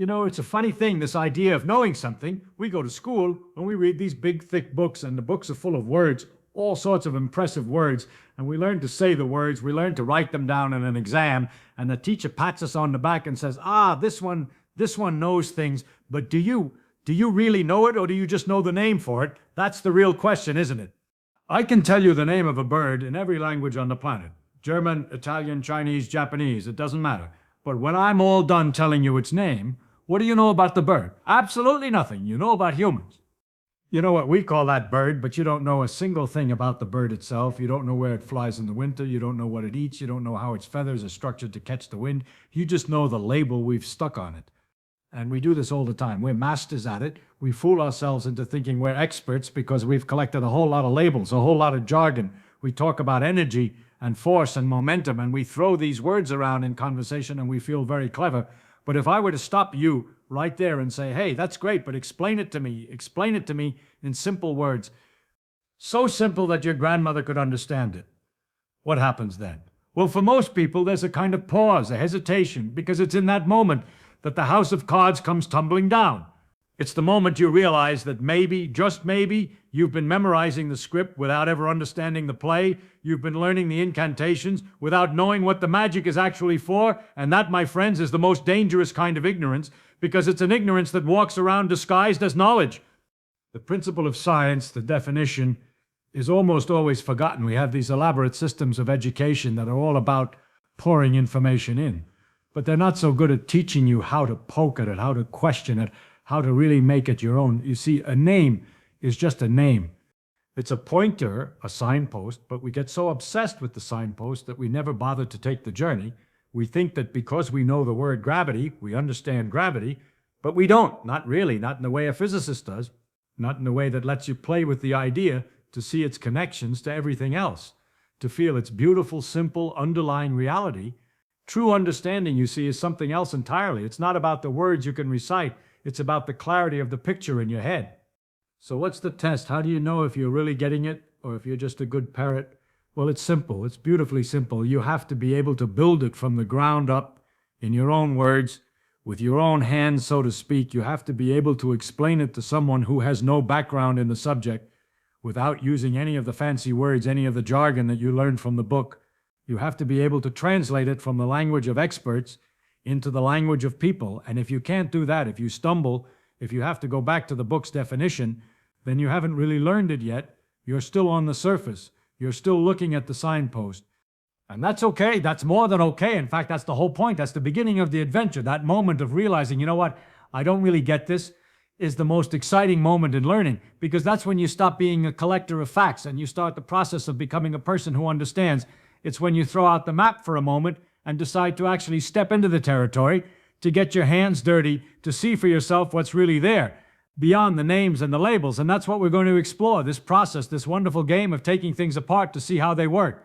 You know, it's a funny thing, this idea of knowing something. We go to school and we read these big, thick books, and the books are full of words, all sorts of impressive words, and we learn to say the words, we learn to write them down in an exam, and the teacher pats us on the back and says, this one knows things, but do you really know it, or do you just know the name for it? That's the real question, isn't it? I can tell you the name of a bird in every language on the planet. German, Italian, Chinese, Japanese, it doesn't matter. But when I'm all done telling you its name, what do you know about the bird? Absolutely nothing. You know about humans. You know what we call that bird, but you don't know a single thing about the bird itself. You don't know where it flies in the winter. You don't know what it eats. You don't know how its feathers are structured to catch the wind. You just know the label we've stuck on it. And we do this all the time. We're masters at it. We fool ourselves into thinking we're experts because we've collected a whole lot of labels, a whole lot of jargon. We talk about energy and force and momentum, and we throw these words around in conversation, and we feel very clever. But if I were to stop you right there and say, hey, that's great, but explain it to me in simple words, so simple that your grandmother could understand it, what happens then? Well, for most people, there's a kind of pause, a hesitation, because it's in that moment that the house of cards comes tumbling down. It's the moment you realize that maybe, just maybe, you've been memorizing the script without ever understanding the play. You've been learning the incantations without knowing what the magic is actually for. And that, my friends, is the most dangerous kind of ignorance, because it's an ignorance that walks around disguised as knowledge. The principle of science, the definition, is almost always forgotten. We have these elaborate systems of education that are all about pouring information in. But they're not so good at teaching you how to poke at it, how to question it, how to really make it your own. You see, a name is just a name. It's a pointer, a signpost, but we get so obsessed with the signpost that we never bother to take the journey. We think that because we know the word gravity, we understand gravity, but we don't. Not really, not in the way a physicist does, not in the way that lets you play with the idea to see its connections to everything else, to feel its beautiful, simple, underlying reality. True understanding, you see, is something else entirely. It's not about the words you can recite. It's about the clarity of the picture in your head. So what's the test? How do you know if you're really getting it or if you're just a good parrot? Well, it's simple. It's beautifully simple. You have to be able to build it from the ground up in your own words, with your own hands, so to speak. You have to be able to explain it to someone who has no background in the subject without using any of the fancy words, any of the jargon that you learned from the book. You have to be able to translate it from the language of experts into the language of people. And if you can't do that, if you stumble, if you have to go back to the book's definition, then you haven't really learned it yet. You're still on the surface. You're still looking at the signpost. And that's okay. That's more than okay. In fact, that's the whole point. That's the beginning of the adventure. That moment of realizing, you know what, I don't really get this, is the most exciting moment in learning, because that's when you stop being a collector of facts and you start the process of becoming a person who understands. It's when you throw out the map for a moment and decide to actually step into the territory, to get your hands dirty, to see for yourself what's really there, beyond the names and the labels. And that's what we're going to explore, this process, this wonderful game of taking things apart to see how they work.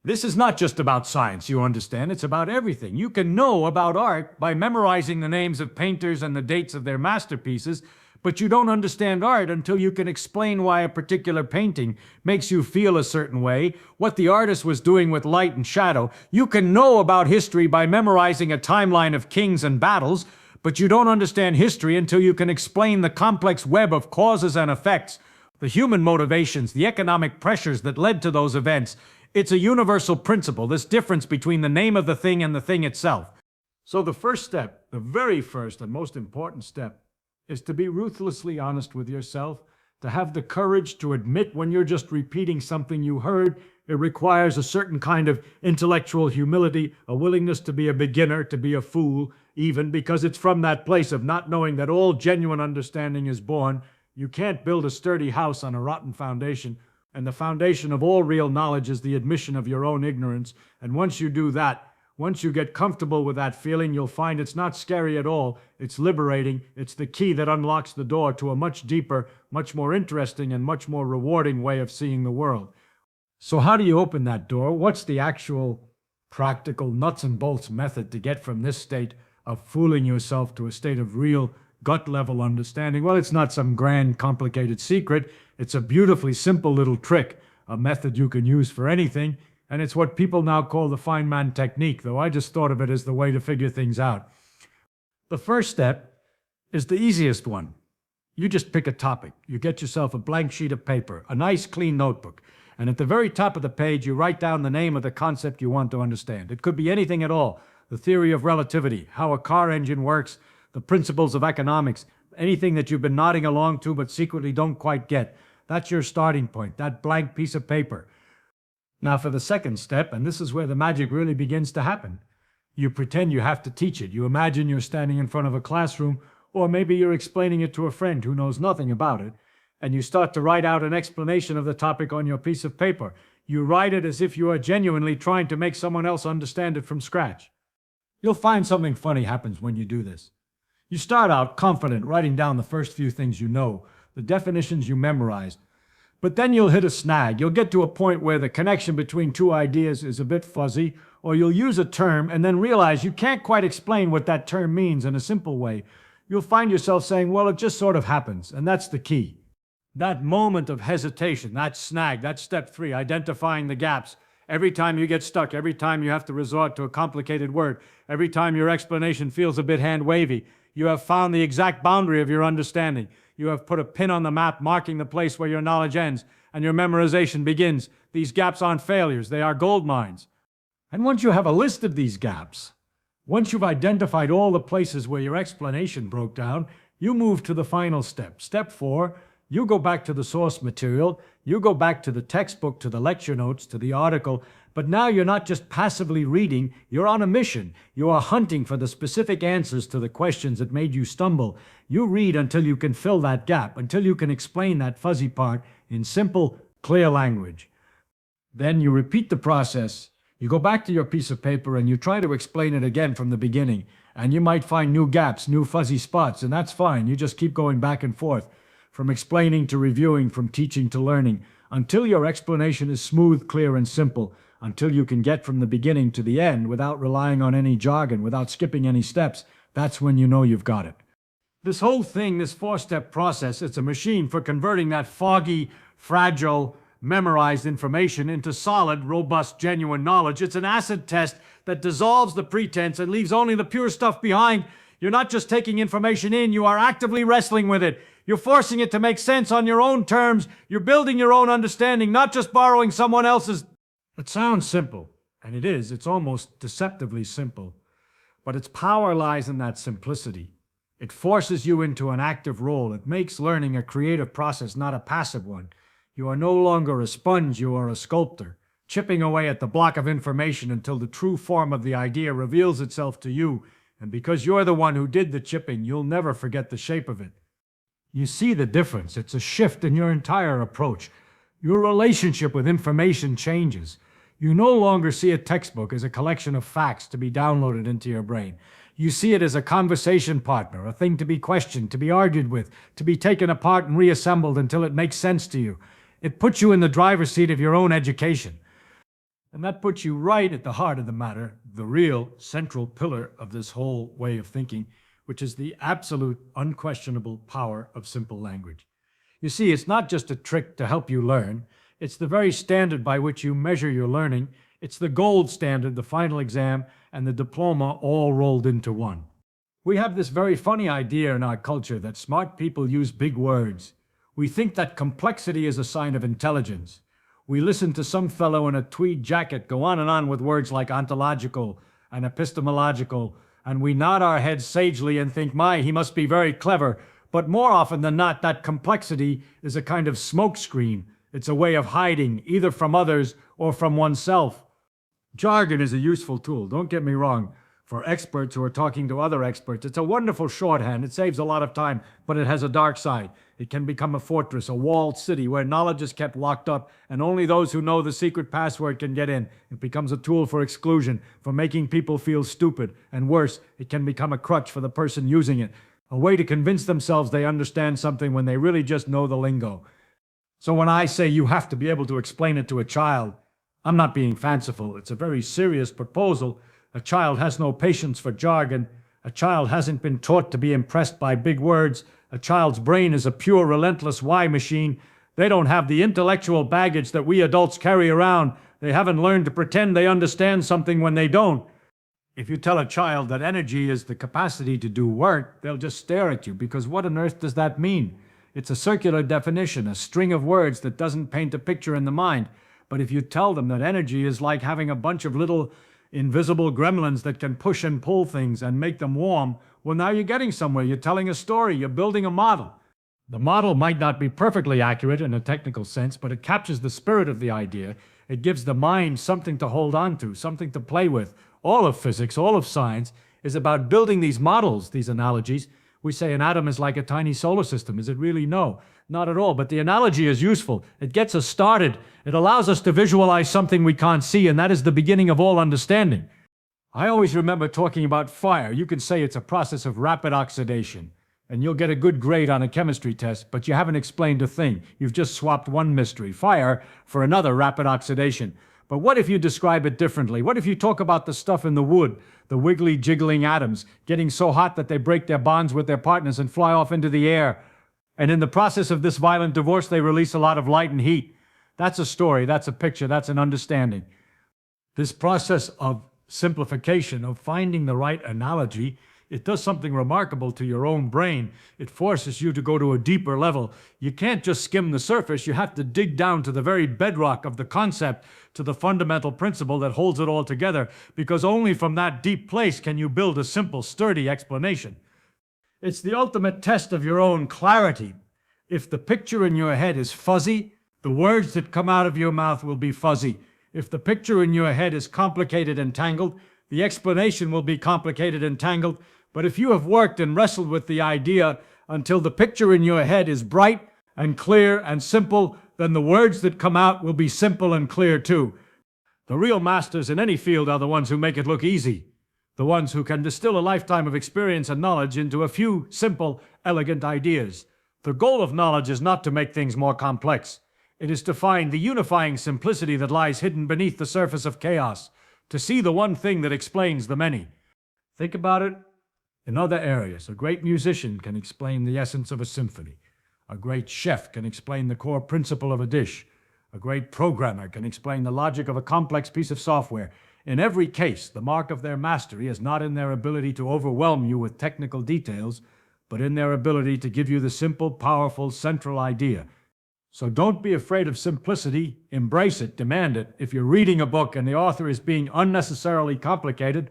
This is not just about science, you understand. It's about everything. You can know about art by memorizing the names of painters and the dates of their masterpieces, but you don't understand art until you can explain why a particular painting makes you feel a certain way, what the artist was doing with light and shadow. You can know about history by memorizing a timeline of kings and battles, but you don't understand history until you can explain the complex web of causes and effects, the human motivations, the economic pressures that led to those events. It's a universal principle, this difference between the name of the thing and the thing itself. So the first step, the very first and most important step, is to be ruthlessly honest with yourself, to have the courage to admit when you're just repeating something you heard. It requires a certain kind of intellectual humility, a willingness to be a beginner, to be a fool, even, because it's from that place of not knowing that all genuine understanding is born. You can't build a sturdy house on a rotten foundation, and the foundation of all real knowledge is the admission of your own ignorance. And once you do that, once you get comfortable with that feeling, you'll find it's not scary at all. It's liberating. It's the key that unlocks the door to a much deeper, much more interesting, and much more rewarding way of seeing the world. So how do you open that door? What's the actual practical nuts and bolts method to get from this state of fooling yourself to a state of real gut-level understanding? Well, it's not some grand, complicated secret. It's a beautifully simple little trick, a method you can use for anything. And it's what people now call the Feynman Technique, though I just thought of it as the way to figure things out. The first step is the easiest one. You just pick a topic. You get yourself a blank sheet of paper, a nice clean notebook, and at the very top of the page, you write down the name of the concept you want to understand. It could be anything at all. The theory of relativity, how a car engine works, the principles of economics, anything that you've been nodding along to but secretly don't quite get. That's your starting point, that blank piece of paper. Now for the second step, and this is where the magic really begins to happen. You pretend you have to teach it. You imagine you're standing in front of a classroom, or maybe you're explaining it to a friend who knows nothing about it, and you start to write out an explanation of the topic on your piece of paper. You write it as if you are genuinely trying to make someone else understand it from scratch. You'll find something funny happens when you do this. You start out confident, writing down the first few things you know, the definitions you memorized. But then you'll hit a snag. You'll get to a point where the connection between two ideas is a bit fuzzy, or you'll use a term and then realize you can't quite explain what that term means in a simple way. You'll find yourself saying, well, it just sort of happens, and that's the key. That moment of hesitation, that snag, that's step 3, identifying the gaps. Every time you get stuck, every time you have to resort to a complicated word, every time your explanation feels a bit hand-wavy, you have found the exact boundary of your understanding. You have put a pin on the map marking the place where your knowledge ends and your memorization begins. These gaps aren't failures, they are gold mines. And once you have a list of these gaps, once you've identified all the places where your explanation broke down, you move to the final step. Step 4, you go back to the source material, you go back to the textbook, to the lecture notes, to the article, but now you're not just passively reading, you're on a mission. You are hunting for the specific answers to the questions that made you stumble. You read until you can fill that gap, until you can explain that fuzzy part in simple, clear language. Then you repeat the process. You go back to your piece of paper and you try to explain it again from the beginning. And you might find new gaps, new fuzzy spots, and that's fine. You just keep going back and forth, from explaining to reviewing, from teaching to learning, until your explanation is smooth, clear, and simple, until you can get from the beginning to the end without relying on any jargon, without skipping any steps. That's when you know you've got it. This whole thing, this 4-step process, it's a machine for converting that foggy, fragile, memorized information into solid, robust, genuine knowledge. It's an acid test that dissolves the pretense and leaves only the pure stuff behind. You're not just taking information in, you are actively wrestling with it. You're forcing it to make sense on your own terms. You're building your own understanding, not just borrowing someone else's. It sounds simple, and it is. It's almost deceptively simple. But its power lies in that simplicity. It forces you into an active role. It makes learning a creative process, not a passive one. You are no longer a sponge, you are a sculptor, chipping away at the block of information until the true form of the idea reveals itself to you. And because you're the one who did the chipping, you'll never forget the shape of it. You see the difference. It's a shift in your entire approach. Your relationship with information changes. You no longer see a textbook as a collection of facts to be downloaded into your brain. You see it as a conversation partner, a thing to be questioned, to be argued with, to be taken apart and reassembled until it makes sense to you. It puts you in the driver's seat of your own education. And that puts you right at the heart of the matter, the real central pillar of this whole way of thinking, which is the absolute, unquestionable power of simple language. You see, it's not just a trick to help you learn. It's the very standard by which you measure your learning. It's the gold standard, the final exam, and the diploma all rolled into one. We have this very funny idea in our culture that smart people use big words. We think that complexity is a sign of intelligence. We listen to some fellow in a tweed jacket go on and on with words like ontological and epistemological, and we nod our heads sagely and think, my, he must be very clever. But more often than not, that complexity is a kind of smokescreen. It's a way of hiding, either from others or from oneself. Jargon is a useful tool, don't get me wrong. For experts who are talking to other experts, it's a wonderful shorthand. It saves a lot of time, but it has a dark side. It can become a fortress, a walled city where knowledge is kept locked up, and only those who know the secret password can get in. It becomes a tool for exclusion, for making people feel stupid, and worse, it can become a crutch for the person using it, a way to convince themselves they understand something when they really just know the lingo. So when I say you have to be able to explain it to a child, I'm not being fanciful. It's a very serious proposal. A child has no patience for jargon. A child hasn't been taught to be impressed by big words. A child's brain is a pure, relentless Y machine. They don't have the intellectual baggage that we adults carry around. They haven't learned to pretend they understand something when they don't. If you tell a child that energy is the capacity to do work, they'll just stare at you, because what on earth does that mean? It's a circular definition, a string of words that doesn't paint a picture in the mind. But if you tell them that energy is like having a bunch of little invisible gremlins that can push and pull things and make them warm, well, now you're getting somewhere. You're telling a story. You're building a model. The model might not be perfectly accurate in a technical sense, but it captures the spirit of the idea. It gives the mind something to hold on to, something to play with. All of physics, all of science is about building these models, these analogies. We say an atom is like a tiny solar system. Is it really? No, not at all. But the analogy is useful. It gets us started. It allows us to visualize something we can't see, and that is the beginning of all understanding. I always remember talking about fire. You can say it's a process of rapid oxidation, and you'll get a good grade on a chemistry test, but you haven't explained a thing. You've just swapped one mystery, fire, for another, rapid oxidation. But what if you describe it differently? What if you talk about the stuff in the wood, the wiggly, jiggling atoms, getting so hot that they break their bonds with their partners and fly off into the air? And in the process of this violent divorce, they release a lot of light and heat. That's a story, that's a picture, that's an understanding. This process of simplification, of finding the right analogy, it does something remarkable to your own brain. It forces you to go to a deeper level. You can't just skim the surface. You have to dig down to the very bedrock of the concept, to the fundamental principle that holds it all together, because only from that deep place can you build a simple, sturdy explanation. It's the ultimate test of your own clarity. If the picture in your head is fuzzy, the words that come out of your mouth will be fuzzy. If the picture in your head is complicated and tangled, the explanation will be complicated and tangled. But if you have worked and wrestled with the idea until the picture in your head is bright and clear and simple, then the words that come out will be simple and clear too. The real masters in any field are the ones who make it look easy, the ones who can distill a lifetime of experience and knowledge into a few simple, elegant ideas. The goal of knowledge is not to make things more complex. It is to find the unifying simplicity that lies hidden beneath the surface of chaos, to see the one thing that explains the many. Think about it. In other areas, a great musician can explain the essence of a symphony. A great chef can explain the core principle of a dish. A great programmer can explain the logic of a complex piece of software. In every case, the mark of their mastery is not in their ability to overwhelm you with technical details, but in their ability to give you the simple, powerful, central idea. So don't be afraid of simplicity. Embrace it, demand it. If you're reading a book and the author is being unnecessarily complicated,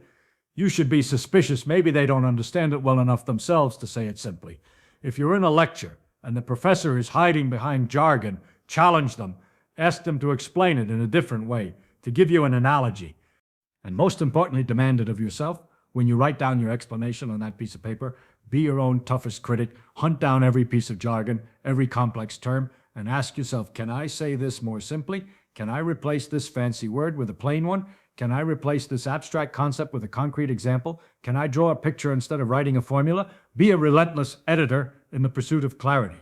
you should be suspicious. Maybe they don't understand it well enough themselves to say it simply. If you're in a lecture and the professor is hiding behind jargon, challenge them. Ask them to explain it in a different way, to give you an analogy. And most importantly, demand it of yourself. When you write down your explanation on that piece of paper, be your own toughest critic. Hunt down every piece of jargon, every complex term, and ask yourself, can I say this more simply? Can I replace this fancy word with a plain one? Can I replace this abstract concept with a concrete example? Can I draw a picture instead of writing a formula? Be a relentless editor in the pursuit of clarity.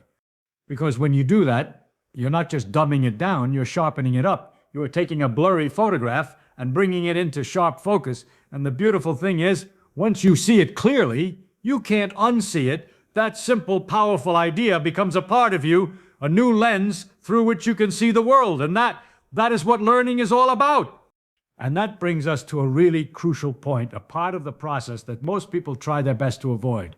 Because when you do that, you're not just dumbing it down, you're sharpening it up. You are taking a blurry photograph and bringing it into sharp focus. And the beautiful thing is, once you see it clearly, you can't unsee it. That simple, powerful idea becomes a part of you, a new lens through which you can see the world. And that is what learning is all about. And that brings us to a really crucial point, a part of the process that most people try their best to avoid.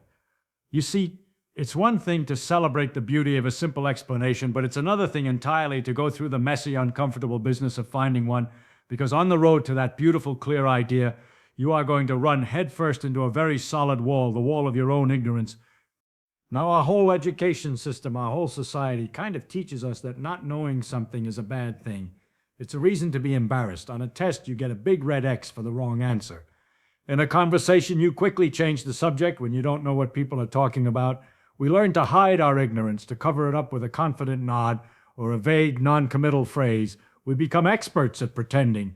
You see, it's one thing to celebrate the beauty of a simple explanation, but it's another thing entirely to go through the messy, uncomfortable business of finding one, because on the road to that beautiful, clear idea, you are going to run headfirst into a very solid wall, the wall of your own ignorance. Now, our whole education system, our whole society kind of teaches us that not knowing something is a bad thing. It's a reason to be embarrassed. On a test, you get a big red X for the wrong answer. In a conversation, you quickly change the subject when you don't know what people are talking about. We learn to hide our ignorance, to cover it up with a confident nod or a vague, non-committal phrase. We become experts at pretending.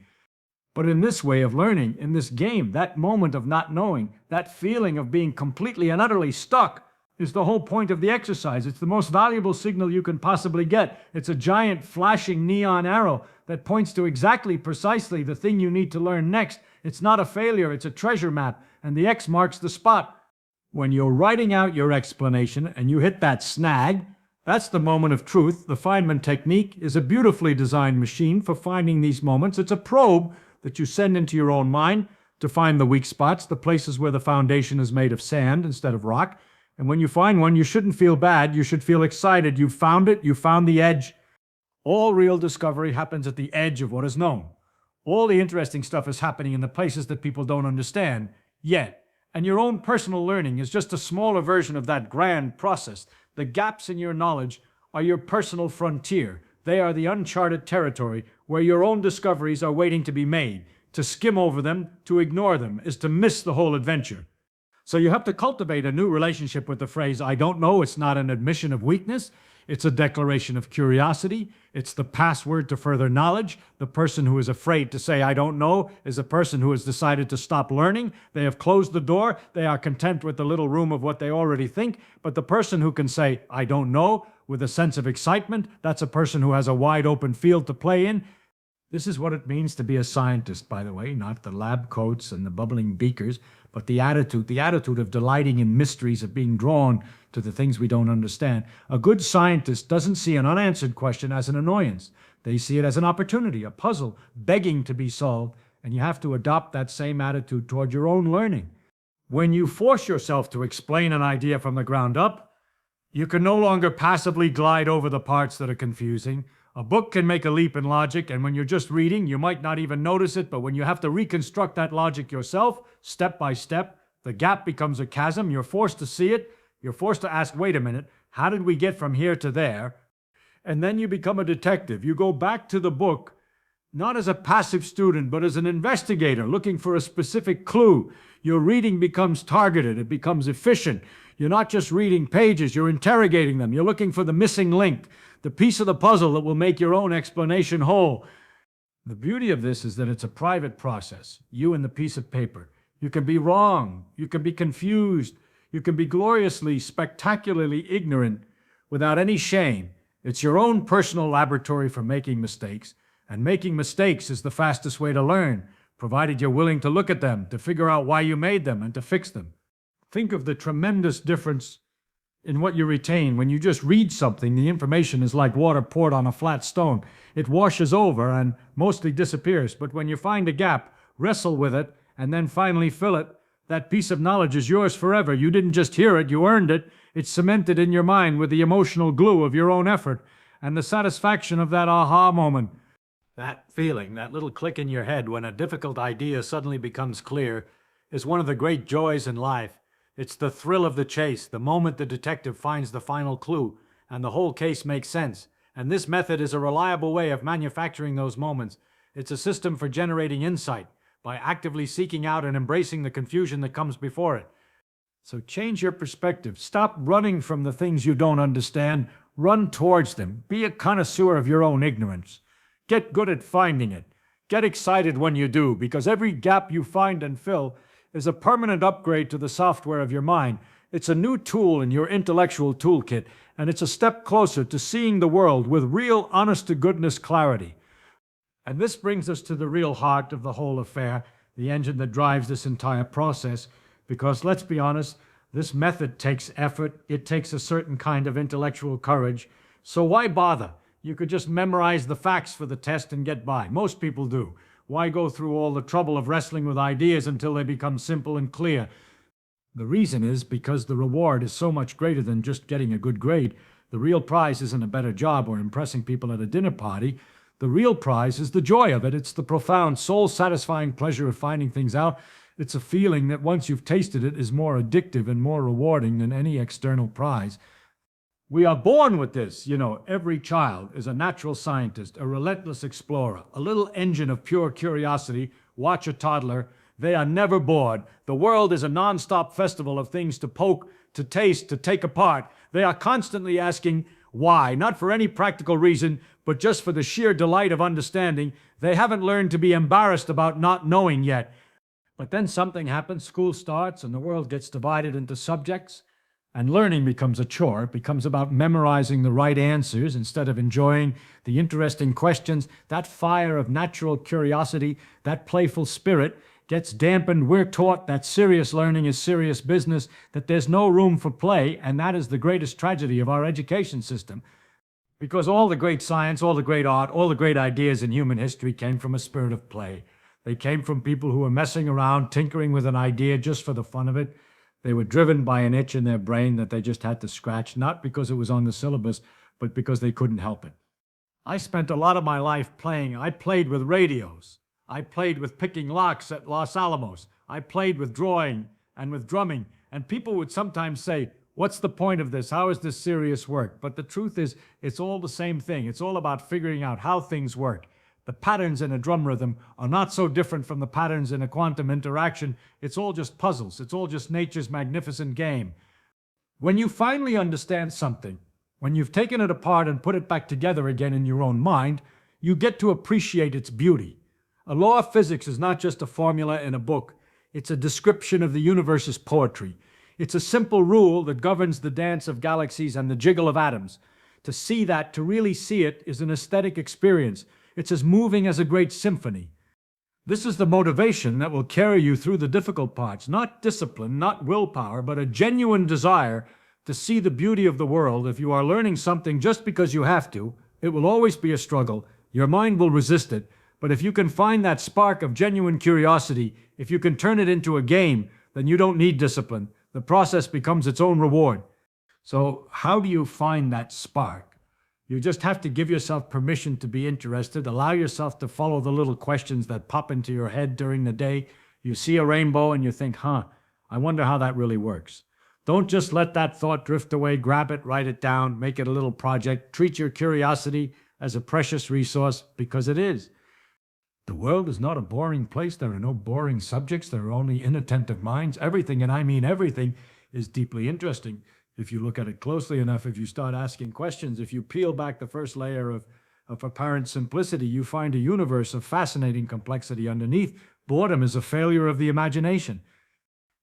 But in this way of learning, in this game, that moment of not knowing, that feeling of being completely and utterly stuck, is the whole point of the exercise. It's the most valuable signal you can possibly get. It's a giant flashing neon arrow that points to exactly, precisely the thing you need to learn next. It's not a failure, it's a treasure map, and the X marks the spot. When you're writing out your explanation and you hit that snag, that's the moment of truth. The Feynman Technique is a beautifully designed machine for finding these moments. It's a probe that you send into your own mind to find the weak spots, the places where the foundation is made of sand instead of rock. And when you find one, you shouldn't feel bad. You should feel excited. You found it. You found the edge. All real discovery happens at the edge of what is known. All the interesting stuff is happening in the places that people don't understand yet. And your own personal learning is just a smaller version of that grand process. The gaps in your knowledge are your personal frontier. They are the uncharted territory where your own discoveries are waiting to be made. To skim over them, to ignore them, is to miss the whole adventure. So you have to cultivate a new relationship with the phrase, I don't know. It's not an admission of weakness. It's a declaration of curiosity. It's the password to further knowledge. The person who is afraid to say, I don't know, is a person who has decided to stop learning. They have closed the door. They are content with the little room of what they already think. But the person who can say, I don't know, with a sense of excitement, that's a person who has a wide open field to play in. This is what it means to be a scientist, by the way, not the lab coats and the bubbling beakers, but the attitude of delighting in mysteries, of being drawn to the things we don't understand. A good scientist doesn't see an unanswered question as an annoyance. They see it as an opportunity, a puzzle, begging to be solved, and you have to adopt that same attitude toward your own learning. When you force yourself to explain an idea from the ground up, you can no longer passively glide over the parts that are confusing. A book can make a leap in logic, and when you're just reading, you might not even notice it, but when you have to reconstruct that logic yourself, step by step, the gap becomes a chasm. You're forced to see it. You're forced to ask, wait a minute, how did we get from here to there? And then you become a detective. You go back to the book, not as a passive student, but as an investigator looking for a specific clue. Your reading becomes targeted. It becomes efficient. You're not just reading pages, you're interrogating them. You're looking for the missing link, the piece of the puzzle that will make your own explanation whole. The beauty of this is that it's a private process, you and the piece of paper. You can be wrong, you can be confused, you can be gloriously, spectacularly ignorant without any shame. It's your own personal laboratory for making mistakes, and making mistakes is the fastest way to learn, provided you're willing to look at them, to figure out why you made them, and to fix them. Think of the tremendous difference in what you retain. When you just read something, the information is like water poured on a flat stone. It washes over and mostly disappears. But when you find a gap, wrestle with it, and then finally fill it, that piece of knowledge is yours forever. You didn't just hear it, you earned it. It's cemented in your mind with the emotional glue of your own effort and the satisfaction of that aha moment. That feeling, that little click in your head when a difficult idea suddenly becomes clear, is one of the great joys in life. It's the thrill of the chase, the moment the detective finds the final clue, and the whole case makes sense. And this method is a reliable way of manufacturing those moments. It's a system for generating insight by actively seeking out and embracing the confusion that comes before it. So change your perspective. Stop running from the things you don't understand. Run towards them. Be a connoisseur of your own ignorance. Get good at finding it. Get excited when you do, because every gap you find and fill is a permanent upgrade to the software of your mind. It's a new tool in your intellectual toolkit, and it's a step closer to seeing the world with real, honest-to-goodness clarity. And this brings us to the real heart of the whole affair, the engine that drives this entire process, because let's be honest, this method takes effort. It takes a certain kind of intellectual courage. So why bother? You could just memorize the facts for the test and get by. Most people do. Why go through all the trouble of wrestling with ideas until they become simple and clear? The reason is because the reward is so much greater than just getting a good grade. The real prize isn't a better job or impressing people at a dinner party. The real prize is the joy of it. It's the profound, soul-satisfying pleasure of finding things out. It's a feeling that once you've tasted it is more addictive and more rewarding than any external prize. We are born with this. You know, every child is a natural scientist, a relentless explorer, a little engine of pure curiosity. Watch a toddler. They are never bored. The world is a non-stop festival of things to poke, to taste, to take apart. They are constantly asking why, not for any practical reason, but just for the sheer delight of understanding. They haven't learned to be embarrassed about not knowing yet. But then something happens, school starts, and the world gets divided into subjects. And learning becomes a chore. It becomes about memorizing the right answers instead of enjoying the interesting questions. That fire of natural curiosity, that playful spirit gets dampened. We're taught that serious learning is serious business, that there's no room for play, and that is the greatest tragedy of our education system. Because all the great science, all the great art, all the great ideas in human history came from a spirit of play. They came from people who were messing around, tinkering with an idea just for the fun of it. They were driven by an itch in their brain that they just had to scratch, not because it was on the syllabus, but because they couldn't help it. I spent a lot of my life playing. I played with radios. I played with picking locks at Los Alamos. I played with drawing and with drumming. And people would sometimes say, what's the point of this? How is this serious work? But the truth is, it's all the same thing. It's all about figuring out how things work. The patterns in a drum rhythm are not so different from the patterns in a quantum interaction. It's all just puzzles. It's all just nature's magnificent game. When you finally understand something, when you've taken it apart and put it back together again in your own mind, you get to appreciate its beauty. A law of physics is not just a formula in a book. It's a description of the universe's poetry. It's a simple rule that governs the dance of galaxies and the jiggle of atoms. To see that, to really see it, is an aesthetic experience. It's as moving as a great symphony. This is the motivation that will carry you through the difficult parts. Not discipline, not willpower, but a genuine desire to see the beauty of the world. If you are learning something just because you have to, it will always be a struggle. Your mind will resist it. But if you can find that spark of genuine curiosity, if you can turn it into a game, then you don't need discipline. The process becomes its own reward. So how do you find that spark? You just have to give yourself permission to be interested. Allow yourself to follow the little questions that pop into your head during the day. You see a rainbow and you think, I wonder how that really works. Don't just let that thought drift away. Grab it, write it down, make it a little project. Treat your curiosity as a precious resource, because it is. The world is not a boring place. There are no boring subjects. There are only inattentive minds. Everything, and I mean everything, is deeply interesting. If you look at it closely enough, if you start asking questions, if you peel back the first layer of apparent simplicity, you find a universe of fascinating complexity underneath. Boredom is a failure of the imagination.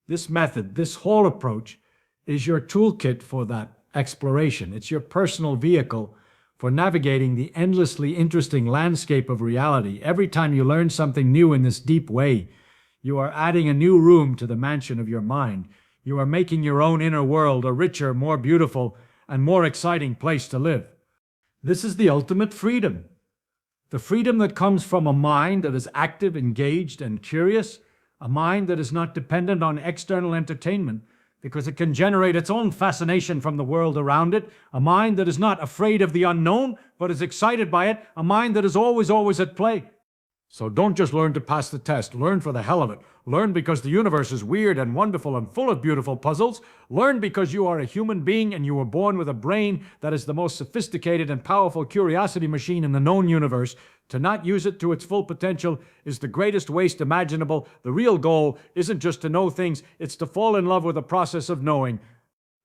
This method, this whole approach, is your toolkit for that exploration. It's your personal vehicle for navigating the endlessly interesting landscape of reality. Every time you learn something new in this deep way, you are adding a new room to the mansion of your mind. You are making your own inner world a richer, more beautiful, and more exciting place to live. This is the ultimate freedom. The freedom that comes from a mind that is active, engaged, and curious, a mind that is not dependent on external entertainment, because it can generate its own fascination from the world around it, a mind that is not afraid of the unknown, but is excited by it, a mind that is always at play. So don't just learn to pass the test. Learn for the hell of it. Learn because the universe is weird and wonderful and full of beautiful puzzles. Learn because you are a human being and you were born with a brain that is the most sophisticated and powerful curiosity machine in the known universe. To not use it to its full potential is the greatest waste imaginable. The real goal isn't just to know things, it's to fall in love with the process of knowing.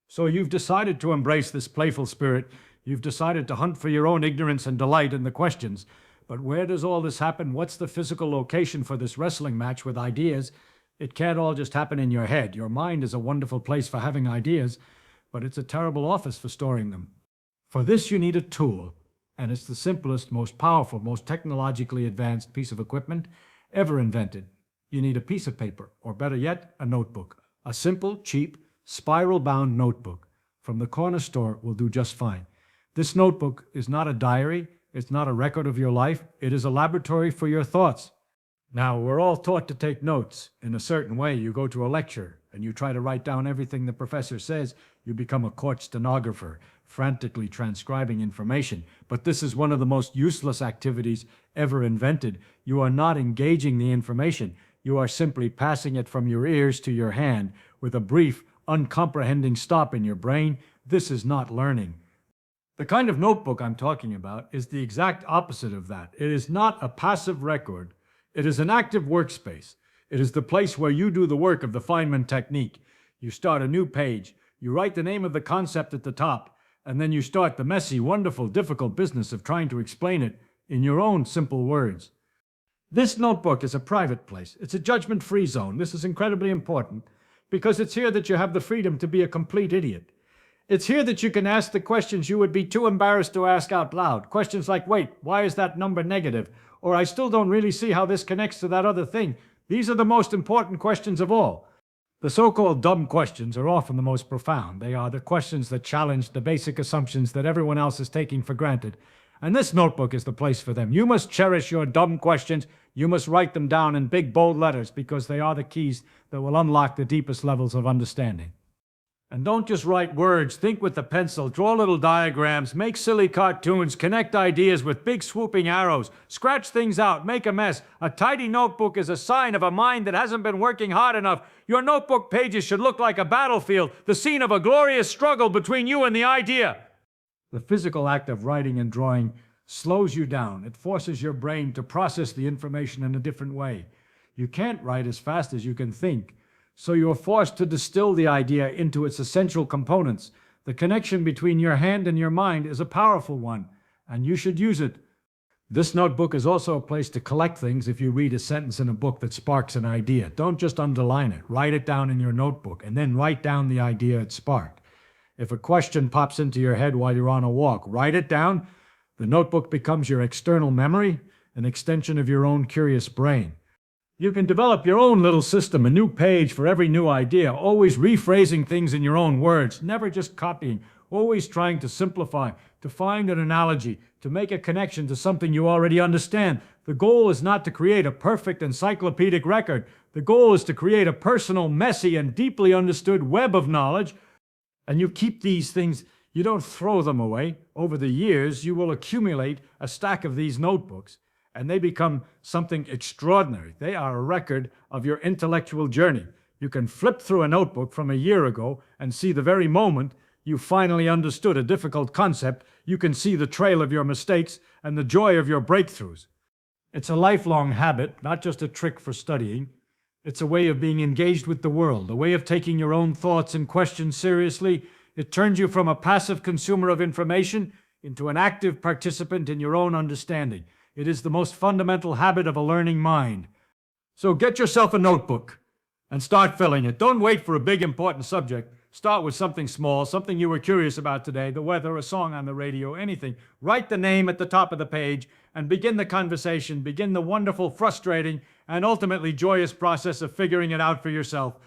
So you've decided to embrace this playful spirit. You've decided to hunt for your own ignorance and delight in the questions. But where does all this happen? What's the physical location for this wrestling match with ideas? It can't all just happen in your head. Your mind is a wonderful place for having ideas, but it's a terrible office for storing them. For this, you need a tool, and it's the simplest, most powerful, most technologically advanced piece of equipment ever invented. You need a piece of paper, or better yet, a notebook. A simple, cheap, spiral-bound notebook from the corner store will do just fine. This notebook is not a diary. It's not a record of your life. It is a laboratory for your thoughts. Now, we're all taught to take notes. In a certain way, you go to a lecture and you try to write down everything the professor says. You become a court stenographer, frantically transcribing information. But this is one of the most useless activities ever invented. You are not engaging the information. You are simply passing it from your ears to your hand with a brief, uncomprehending stop in your brain. This is not learning. The kind of notebook I'm talking about is the exact opposite of that. It is not a passive record. It is an active workspace. It is the place where you do the work of the Feynman Technique. You start a new page. You write the name of the concept at the top, and then you start the messy, wonderful, difficult business of trying to explain it in your own simple words. This notebook is a private place. It's a judgment-free zone. This is incredibly important because it's here that you have the freedom to be a complete idiot. It's here that you can ask the questions you would be too embarrassed to ask out loud. Questions like, wait, why is that number negative? Or I still don't really see how this connects to that other thing. These are the most important questions of all. The so-called dumb questions are often the most profound. They are the questions that challenge the basic assumptions that everyone else is taking for granted. And this notebook is the place for them. You must cherish your dumb questions. You must write them down in big, bold letters because they are the keys that will unlock the deepest levels of understanding. And don't just write words. Think with the pencil, draw little diagrams, make silly cartoons, connect ideas with big swooping arrows, scratch things out, make a mess. A tidy notebook is a sign of a mind that hasn't been working hard enough. Your notebook pages should look like a battlefield, the scene of a glorious struggle between you and the idea. The physical act of writing and drawing slows you down. It forces your brain to process the information in a different way. You can't write as fast as you can think. So you're forced to distill the idea into its essential components. The connection between your hand and your mind is a powerful one, and you should use it. This notebook is also a place to collect things if you read a sentence in a book that sparks an idea. Don't just underline it. Write it down in your notebook, and then write down the idea it sparked. If a question pops into your head while you're on a walk, write it down. The notebook becomes your external memory, an extension of your own curious brain. You can develop your own little system, a new page for every new idea, always rephrasing things in your own words, never just copying, always trying to simplify, to find an analogy, to make a connection to something you already understand. The goal is not to create a perfect encyclopedic record. The goal is to create a personal, messy, and deeply understood web of knowledge. And you keep these things, you don't throw them away. Over the years, you will accumulate a stack of these notebooks, and they become something extraordinary. They are a record of your intellectual journey. You can flip through a notebook from a year ago and see the very moment you finally understood a difficult concept. You can see the trail of your mistakes and the joy of your breakthroughs. It's a lifelong habit, not just a trick for studying. It's a way of being engaged with the world, a way of taking your own thoughts and questions seriously. It turns you from a passive consumer of information into an active participant in your own understanding. It is the most fundamental habit of a learning mind. So get yourself a notebook and start filling it. Don't wait for a big important subject. Start with something small, something you were curious about today, the weather, a song on the radio, anything. Write the name at the top of the page and begin the conversation. Begin the wonderful, frustrating, and ultimately joyous process of figuring it out for yourself.